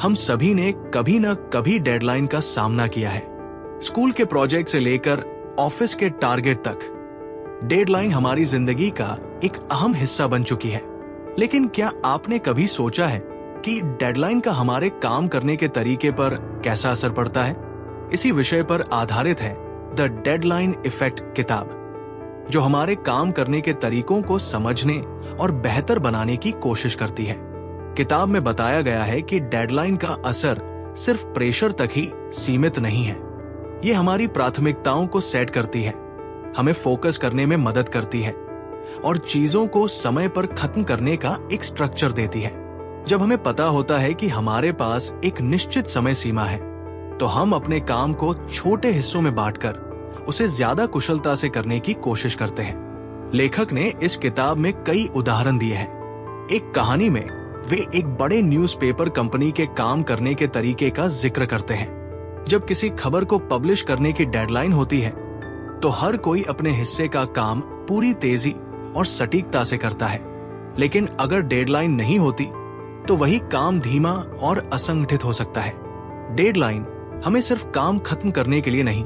हम सभी ने कभी न कभी डेडलाइन का सामना किया है। स्कूल के प्रोजेक्ट से लेकर ऑफिस के टारगेट तक डेडलाइन हमारी जिंदगी का एक अहम हिस्सा बन चुकी है। लेकिन क्या आपने कभी सोचा है कि डेडलाइन का हमारे काम करने के तरीके पर कैसा असर पड़ता है? इसी विषय पर आधारित है द डेडलाइन इफेक्ट किताब, जो हमारे काम करने के तरीकों को समझने और बेहतर बनाने की कोशिश करती है। किताब में बताया गया है कि डेडलाइन का असर सिर्फ प्रेशर तक ही सीमित नहीं है। ये हमारी प्राथमिकताओं को सेट करती है, हमें फोकस करने में मदद करती है और चीजों को समय पर खत्म करने का एक स्ट्रक्चर देती है। जब हमें पता होता है कि हमारे पास एक निश्चित समय सीमा है, तो हम अपने काम को छोटे हिस्सों में बांटकर उसे ज्यादा कुशलता से करने की कोशिश करते हैं। लेखक ने इस किताब में कई उदाहरण दिए हैं। एक कहानी में वे एक बड़े न्यूज़पेपर कंपनी के काम करने के तरीके का जिक्र करते हैं। जब किसी खबर को पब्लिश करने की डेडलाइन होती है, तो हर कोई अपने हिस्से का काम पूरी तेजी और सटीकता से करता है। लेकिन अगर डेडलाइन नहीं होती, तो वही काम धीमा और असंगठित हो सकता है। डेडलाइन हमें सिर्फ काम खत्म करने के लिए नहीं,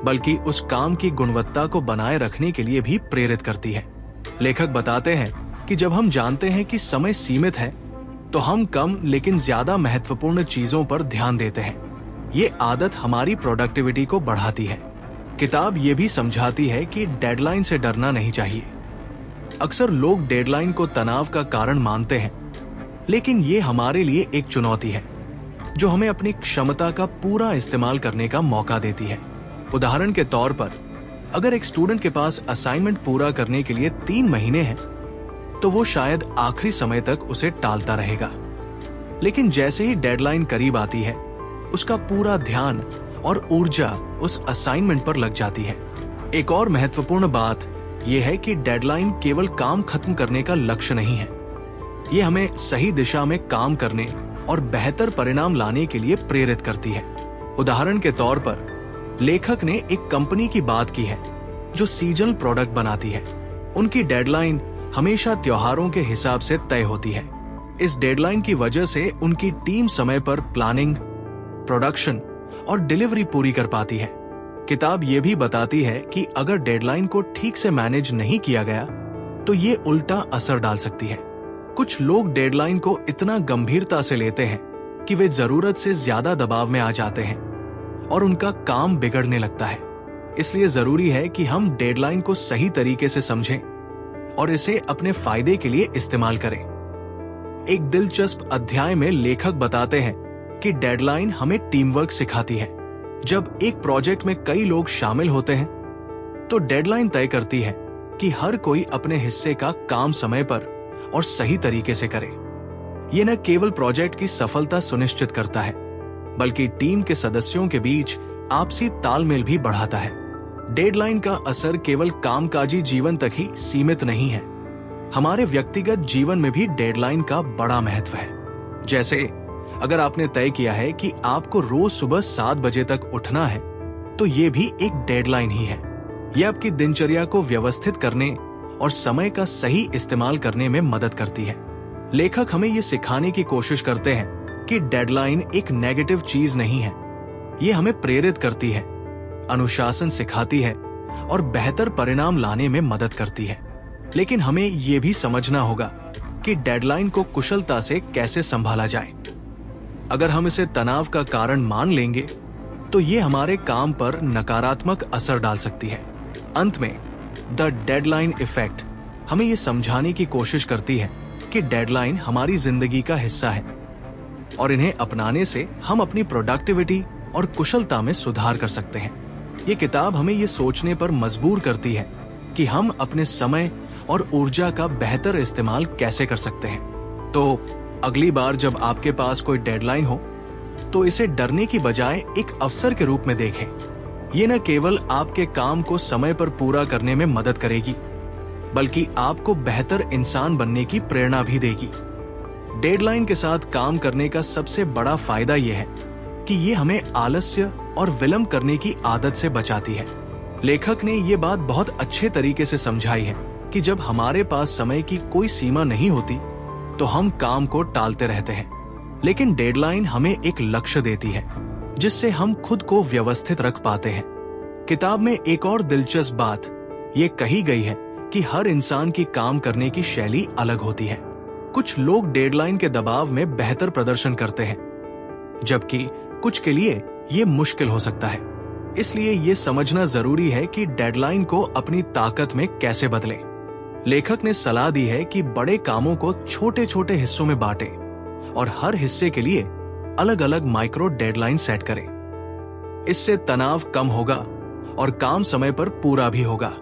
बल्कि उस काम की गुणवत्ता को बनाए रखने के लिए भी प्रेरित करती है। लेखक बताते हैं कि जब हम जानते हैं कि समय सीमित है, तो हम कम लेकिन ज्यादा महत्वपूर्ण चीजों पर ध्यान देते हैं। ये आदत हमारी प्रोडक्टिविटी को बढ़ाती है। किताब ये भी समझाती है कि डेडलाइन से डरना नहीं चाहिए। अक्सर लोग डेडलाइन को तनाव का कारण मानते हैं, लेकिन ये हमारे लिए एक चुनौती है जो हमें अपनी क्षमता का पूरा इस्तेमाल करने का मौका देती है। उदाहरण के तौर पर, अगर एक स्टूडेंट के पास असाइनमेंट पूरा करने के लिए 3 महीने हैं, तो वो शायद आखिरी समय तक उसे टालता रहेगा। लेकिन जैसे ही डेडलाइन करीब आती है, उसका पूरा ध्यान और ऊर्जा उस असाइनमेंट पर लग जाती है। एक और महत्वपूर्ण बात यह है कि डेडलाइन केवल काम खत्म करने का लक्ष्य नहीं है। ये हमें सही दिशा में काम करने और बेहतर परिणाम लाने के लिए प्रेरित करती है। उदाहरण के तौर पर, लेखक ने एक कंपनी की बात की है जो सीजनल प्रोडक्ट बनाती है। उनकी डेडलाइन हमेशा त्योहारों के हिसाब से तय होती है। इस डेडलाइन की वजह से उनकी टीम समय पर प्लानिंग, प्रोडक्शन और डिलीवरी पूरी कर पाती है। किताब ये भी बताती है कि अगर डेडलाइन को ठीक से मैनेज नहीं किया गया, तो ये उल्टा असर डाल सकती है। कुछ लोग डेडलाइन को इतना गंभीरता से लेते हैं कि वे जरूरत से ज्यादा दबाव में आ जाते हैं और उनका काम बिगड़ने लगता है। इसलिए जरूरी है कि हम डेडलाइन को सही तरीके से समझें और इसे अपने फायदे के लिए इस्तेमाल करें। एक दिलचस्प अध्याय में लेखक बताते हैं कि डेडलाइन हमें टीम वर्क सिखाती है। जब एक प्रोजेक्ट में कई लोग शामिल होते हैं, तो डेडलाइन तय करती है कि हर कोई अपने हिस्से का काम समय पर और सही तरीके से करे। ये न केवल प्रोजेक्ट की सफलता सुनिश्चित करता है, बल्कि टीम के सदस्यों के बीच आपसी तालमेल भी बढ़ाता है। डेडलाइन का असर केवल कामकाजी जीवन तक ही सीमित नहीं है। हमारे व्यक्तिगत जीवन में भी डेडलाइन का बड़ा महत्व है। जैसे अगर आपने तय किया है कि आपको रोज सुबह 7 बजे तक उठना है, तो ये भी एक डेडलाइन ही है। यह आपकी दिनचर्या को व्यवस्थित करने और समय का सही इस्तेमाल करने में मदद करती है। लेखक हमें ये सिखाने की कोशिश करते हैं कि डेडलाइन एक नेगेटिव चीज नहीं है। ये हमें प्रेरित करती है, अनुशासन सिखाती है और बेहतर परिणाम लाने में मदद करती है। लेकिन हमें यह भी समझना होगा कि डेडलाइन को कुशलता से कैसे संभाला जाए। अगर हम इसे तनाव का कारण मान लेंगे, तो ये हमारे काम पर नकारात्मक असर डाल सकती है। अंत में द डेडलाइन इफेक्ट हमें यह समझाने की कोशिश करती है कि डेडलाइन हमारी जिंदगी का हिस्सा है और इन्हें अपनाने से हम अपनी प्रोडक्टिविटी और कुशलता में सुधार कर सकते हैं। ये किताब हमें ये सोचने पर मजबूर करती है कि हम अपने समय और ऊर्जा का बेहतर इस्तेमाल कैसे कर सकते हैं। तो अगली बार जब आपके पास कोई डेडलाइन हो, तो इसे डरने की बजाय एक अवसर के रूप में देखें। ये न केवल आपके काम को समय पर पूरा करने में मदद करेगी, बल्कि आपको बेहतर इंसान बनने की प्रेरणा भी देगी। डेडलाइन के साथ काम करने का सबसे बड़ा फायदा यह है कि ये हमें आलस्य और विलंब करने की आदत से बचाती है। लेखक ने ये बात बहुत अच्छे तरीके से समझाई है कि जब हमारे पास समय की कोई सीमा नहीं होती, तो हम काम को टालते रहते हैं। लेकिन डेडलाइन हमें एक लक्ष्य देती है जिससे हम खुद को व्यवस्थित रख पाते हैं। किताब में एक और दिलचस्प बात ये कही गई है कि हर इंसान की काम करने की शैली अलग होती है। कुछ लोग डेडलाइन के दबाव में बेहतर प्रदर्शन करते हैं, जबकि कुछ के लिए ये मुश्किल हो सकता है। इसलिए ये समझना जरूरी है कि डेडलाइन को अपनी ताकत में कैसे बदलें। लेखक ने सलाह दी है कि बड़े कामों को छोटे छोटे हिस्सों में बांटें और हर हिस्से के लिए अलग अलग माइक्रो डेडलाइन सेट करें। इससे तनाव कम होगा और काम समय पर पूरा भी होगा।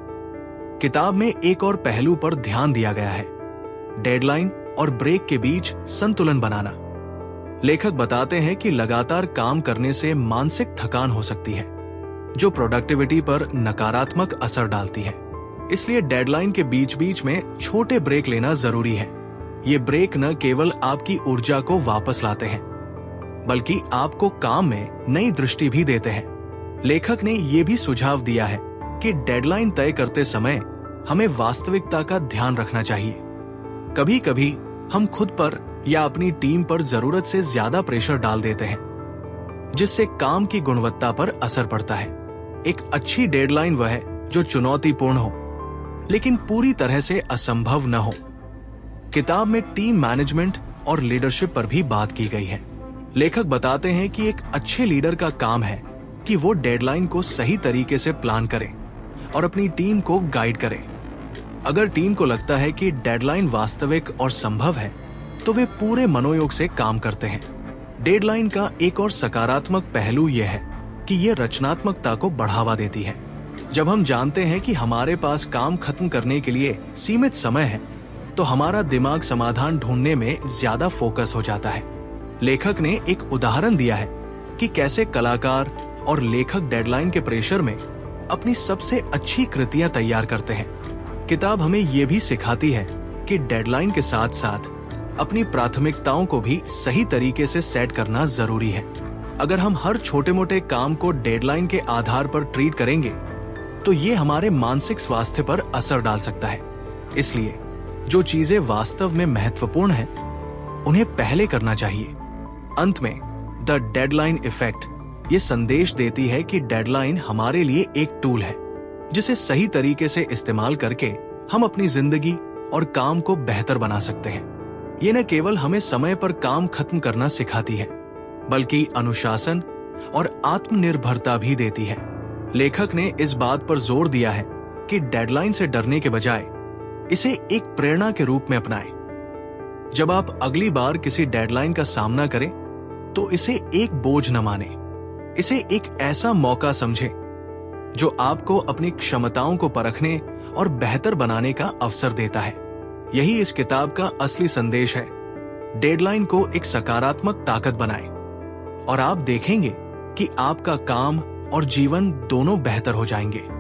किताब में एक और पहलू पर ध्यान दिया गया है, डेडलाइन और ब्रेक के बीच संतुलन बनाना। लेखक बताते हैं कि लगातार काम करने से मानसिक थकान हो सकती है, जो प्रोडक्टिविटी पर नकारात्मक असर डालती है। इसलिए डेडलाइन के बीच बीच में छोटे ब्रेक लेना जरूरी है। ये ब्रेक न केवल आपकी ऊर्जा को वापस लाते हैं, बल्कि आपको काम में नई दृष्टि भी देते हैं। लेखक ने यह भी सुझाव दिया है कि डेडलाइन तय करते समय हमें वास्तविकता का ध्यान रखना चाहिए। कभी कभी हम खुद पर या अपनी टीम पर जरूरत से ज्यादा प्रेशर डाल देते हैं, जिससे काम की गुणवत्ता पर असर पड़ता है। एक अच्छी डेडलाइन वह है जो चुनौतीपूर्ण हो, लेकिन पूरी तरह से असंभव न हो। किताब में टीम मैनेजमेंट और लीडरशिप पर भी बात की गई है। लेखक बताते हैं कि एक अच्छे लीडर का काम है कि वो डेडलाइन को सही तरीके से प्लान करे और अपनी टीम को गाइड करे। अगर टीम को लगता है कि डेडलाइन वास्तविक और संभव है, तो वे पूरे मनोयोग से काम करते हैं। डेडलाइन का एक और सकारात्मक पहलू यह है कि यह रचनात्मकता को बढ़ावा देती है। जब हम जानते हैं कि हमारे पास काम खत्म करने के लिए सीमित समय है, तो हमारा दिमाग समाधान ढूंढने में ज्यादा फोकस हो जाता है। लेखक ने एक उदाहरण दिया है कि कैसे कलाकार और लेखक डेडलाइन के प्रेशर में अपनी सबसे अच्छी कृतियां तैयार करते हैं। किताब हमें यह भी सिखाती है कि डेडलाइन के साथ साथ अपनी प्राथमिकताओं को भी सही तरीके से सेट करना जरूरी है। अगर हम हर छोटे मोटे काम को डेडलाइन के आधार पर ट्रीट करेंगे, तो ये हमारे मानसिक स्वास्थ्य पर असर डाल सकता है। इसलिए जो चीजें वास्तव में महत्वपूर्ण हैं, उन्हें पहले करना चाहिए। अंत में द डेडलाइन इफेक्ट ये संदेश देती है कि डेडलाइन हमारे लिए एक टूल है, जिसे सही तरीके से इस्तेमाल करके हम अपनी जिंदगी और काम को बेहतर बना सकते हैं। ये न केवल हमें समय पर काम खत्म करना सिखाती है, बल्कि अनुशासन और आत्मनिर्भरता भी देती है। लेखक ने इस बात पर जोर दिया है कि डेडलाइन से डरने के बजाय इसे एक प्रेरणा के रूप में अपनाएं। जब आप अगली बार किसी डेडलाइन का सामना करें, तो इसे एक बोझ न माने, इसे एक ऐसा मौका समझें जो आपको अपनी क्षमताओं को परखने और बेहतर बनाने का अवसर देता है। यही इस किताब का असली संदेश है। डेडलाइन को एक सकारात्मक ताकत बनाएं और आप देखेंगे कि आपका काम और जीवन दोनों बेहतर हो जाएंगे।